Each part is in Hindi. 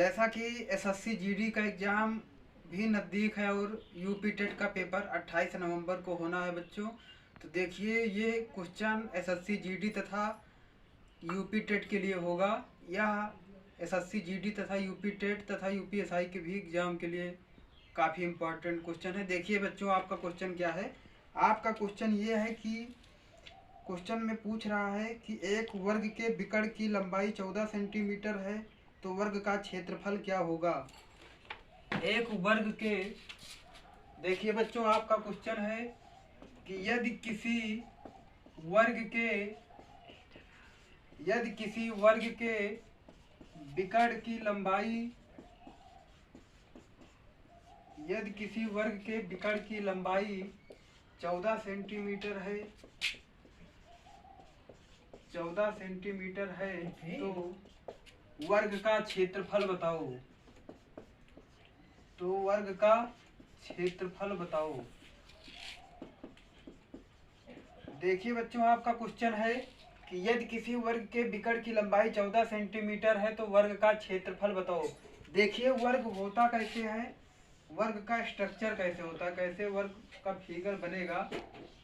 जैसा कि एसएससी जीडी का एग्ज़ाम भी नज़दीक है और यूपी टेट का पेपर 28 नवंबर को होना है बच्चों। तो देखिए ये क्वेश्चन एसएससी जीडी तथा यूपी टेट के लिए होगा। यह एसएससी जीडी तथा यूपी टेट तथा यूपीएसआई के भी एग्ज़ाम के लिए काफ़ी इम्पोर्टेंट क्वेश्चन है। देखिए बच्चों, आपका क्वेश्चन क्या है। आपका क्वेश्चन ये है कि क्वेश्चन में पूछ रहा है कि एक वर्ग के बिकड़ की लंबाई 14 सेंटीमीटर है, तो वर्ग का क्षेत्रफल क्या होगा। एक वर्ग के, देखिए बच्चों, आपका क्वेश्चन है कि यदि किसी वर्ग के बिकड़ की लंबाई 14 सेंटीमीटर है, 14 सेंटीमीटर है, तो वर्ग का क्षेत्रफल बताओ। तो वर्ग का क्षेत्रफल बताओ। देखिए बच्चों, आपका क्वेश्चन है कि यदि किसी वर्ग के बिकड़ की लंबाई 14 सेंटीमीटर है तो वर्ग का क्षेत्रफल बताओ। देखिए वर्ग होता कैसे है, वर्ग का स्ट्रक्चर कैसे होता है, कैसे वर्ग का फिगर बनेगा।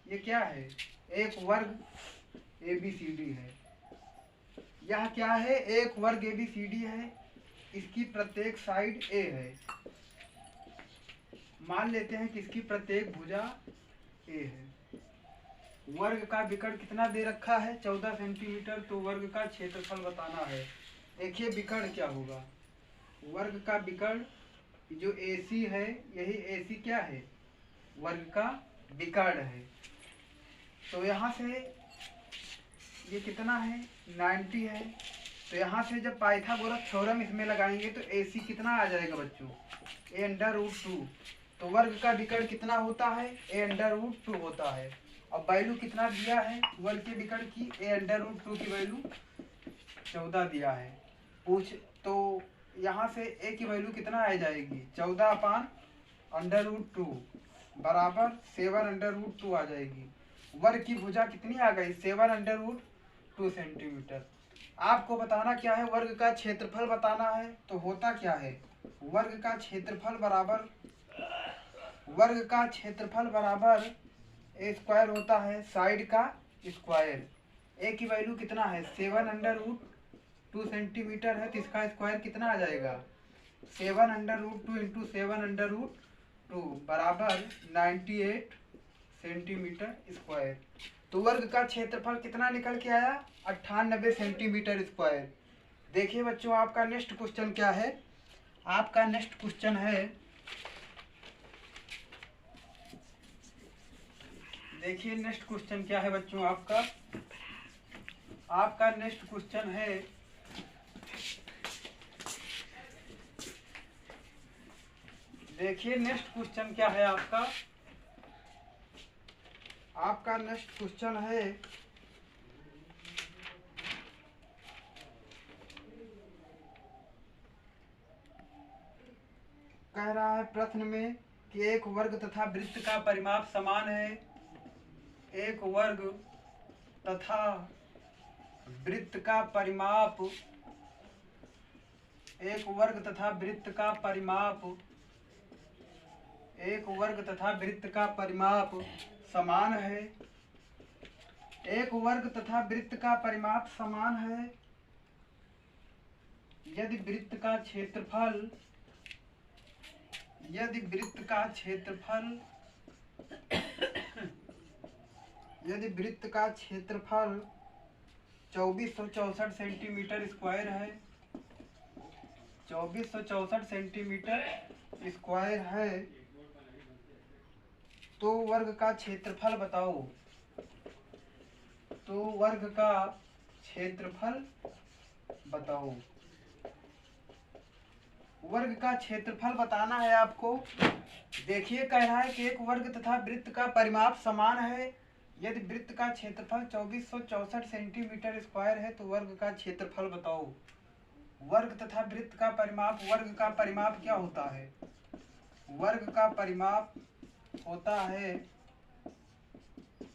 ये क्या है, एक वर्ग ABCD है। यह क्या है, एक वर्ग ABCD है। इसकी प्रत्येक साइड A है। मान लेते हैं कि इसकी प्रत्येक भुजा A है। वर्ग का बिकड़ कितना दे रखा है, 14 सेंटीमीटर। तो वर्ग का क्षेत्रफल बताना है। देखिए बिकड़ क्या होगा, वर्ग का बिकड़ जो AC है, यही AC क्या है, वर्ग का बिकड़ है। तो यहाँ से ये कितना है, 90 है। तो यहाँ से जब पाइथागोरस थ्योरम इसमें लगाएंगे तो AC कितना आ जाएगा बच्चों, A√2। तो वर्ग का बिकड़ कितना होता है, A√2 होता है। अब वैल्यू कितना दिया है वर्ग के बिकड़ की, A√2 की वैल्यू 14 दिया है। पूछ तो यहाँ से A की वैल्यू कितना आ जाएगी, 14/√2 बराबर 7√2 आ जाएगी। वर्ग की भुजा कितनी आ गई, 7√2 सेंटीमीटर। आपको बताना क्या है, वर्ग का क्षेत्रफल बताना है। तो होता क्या है, वर्ग का क्षेत्रफल बराबर A स्क्वायर होता है साइड का स्क्वायर। A की वैल्यू कितना है, 7√2 सेंटीमीटर है, तो इसका स्क्वायर कितना आ जाएगा, 7√2 इंटू 7√2 बराबर 98 सेंटीमीटर स्क्वायर। तो वर्ग का क्षेत्रफल कितना निकल के आया, 98 सेंटीमीटर स्क्वायर। देखिए बच्चों, आपका नेक्स्ट क्वेश्चन क्या है। आपका नेक्स्ट क्वेश्चन है, देखिए नेक्स्ट क्वेश्चन क्या है बच्चों। आपका नेक्स्ट क्वेश्चन है, देखिए नेक्स्ट क्वेश्चन क्या है आपका नेक्स्ट क्वेश्चन है, कह रहा है प्रश्न में कि एक वर्ग तथा वृत्त का परिमाप समान है। एक वर्ग तथा वृत्त का परिमाप, एक वर्ग तथा वृत्त का परिमाप समान है। एक वर्ग तथा वृत्त का परिमाप समान है यदि वृत्त का क्षेत्रफल 2464 सेंटीमीटर स्क्वायर है, 2464 सेंटीमीटर स्क्वायर है, तो वर्ग का क्षेत्रफल बताओ। तो वर्ग का क्षेत्रफल बताओ। वर्ग का क्षेत्रफल बताना है आपको। देखिए कह रहा है कि एक वर्ग तथा वृत्त का परिमाप समान है यदि वृत्त का क्षेत्रफल 2464 सेंटीमीटर स्क्वायर है, तो वर्ग का क्षेत्रफल बताओ। वर्ग तथा वृत्त का परिमाप, वर्ग का परिमाप क्या होता है, वर्ग का परिमाप होता है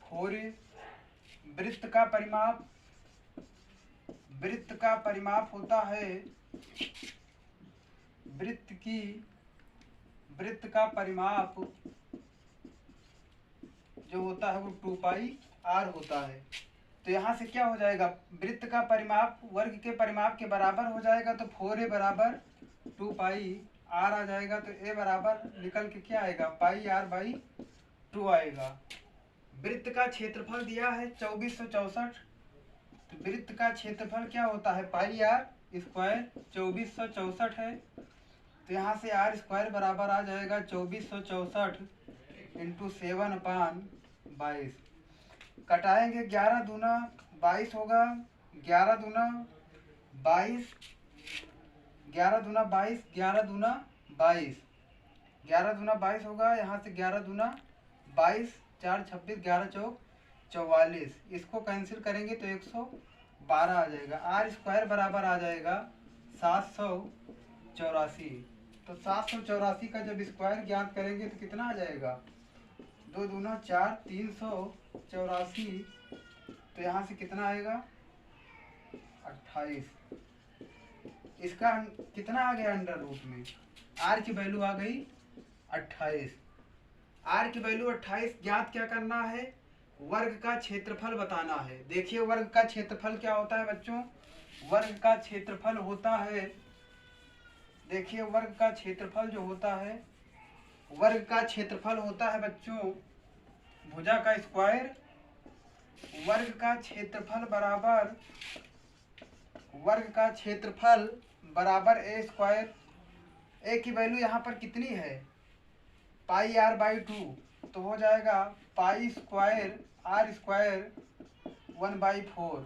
4। वृत्त का परिमाप होता है वृत्त का परिमाप जो होता है वो 2 पाई आर होता है। तो यहाँ से क्या हो जाएगा, वृत्त का परिमाप वर्ग के परिमाप के बराबर हो जाएगा, तो 4a बराबर 2 पाई आर आ जाएगा। तो a बराबर निकल के क्या आएगा, पाई आर बाई 2 आएगा। वृत्त का क्षेत्रफल दिया है 2464, तो वृत्त का क्षेत्रफल क्या होता है, पाई आर स्क्वायर 2464 है। तो यहाँ से आर स्क्वायर बराबर आ जाएगा 2464 इंटू 7/22। कटाएंगे, 11 दूना 22 होगा, 11 दूना 22, 11 दूना 22, 11 दूना 22, 11 दूना 22 होगा। यहाँ से 11 दूना 22, 4 26, 11 चौक 44। इसको कैंसिल करेंगे तो 112 आ जाएगा। आर स्क्वायर बराबर आ जाएगा 784। तो 784 का जब स्क्वायर ज्ञात करेंगे तो कितना आ जाएगा, 2 दूना 4, 384। तो यहाँ से कितना आएगा 28। इसका कितना आ गया अंडर रूट में, आर की वैल्यू आ गई 28। आर की वैल्यू 28 ज्ञात क्या करना है, वर्ग का क्षेत्रफल बताना है। देखिए वर्ग का क्षेत्रफल क्या होता है बच्चों, वर्ग का क्षेत्रफल होता है, देखिए वर्ग का क्षेत्रफल जो होता है, वर्ग का क्षेत्रफल होता है बच्चों भुजा का स्क्वायर। वर्ग का क्षेत्रफल बराबर, वर्ग का क्षेत्रफल बराबर ए स्क्वायर। ए की वैल्यू यहाँ पर कितनी है, पाई आर बाई 2, तो हो जाएगा पाई स्क्वायर आर स्क्वायर 1/4।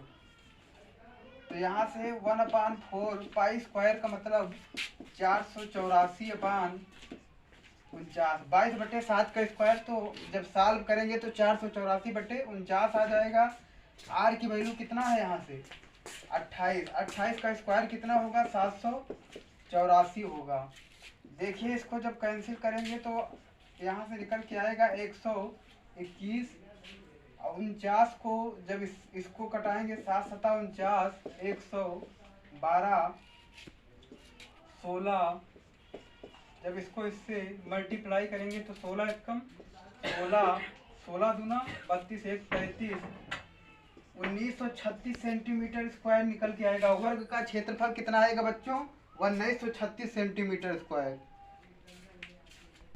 तो यहाँ से 1/4 पाई स्क्वायर का मतलब 484/49। 22/7 का स्क्वायर, तो जब सॉल्व करेंगे तो 484/49 आ जाएगा। आर की वैल्यू कितना है यहाँ से 28, 28 का स्क्वायर कितना होगा 784 होगा। देखिए इसको जब कैंसिल करेंगे तो यहाँ से निकल के आएगा 121। 49 को जब इसको कटाएंगे 7 7 49, 112, 16। जब इसको इससे मल्टीप्लाई करेंगे तो 16 एकम 16, 16 दूना 32, 1 33, 1936 सेंटीमीटर स्क्वायर निकल के आएगा। वर्ग का क्षेत्रफल कितना आएगा बच्चों, 1936 सेंटीमीटर स्क्वायर।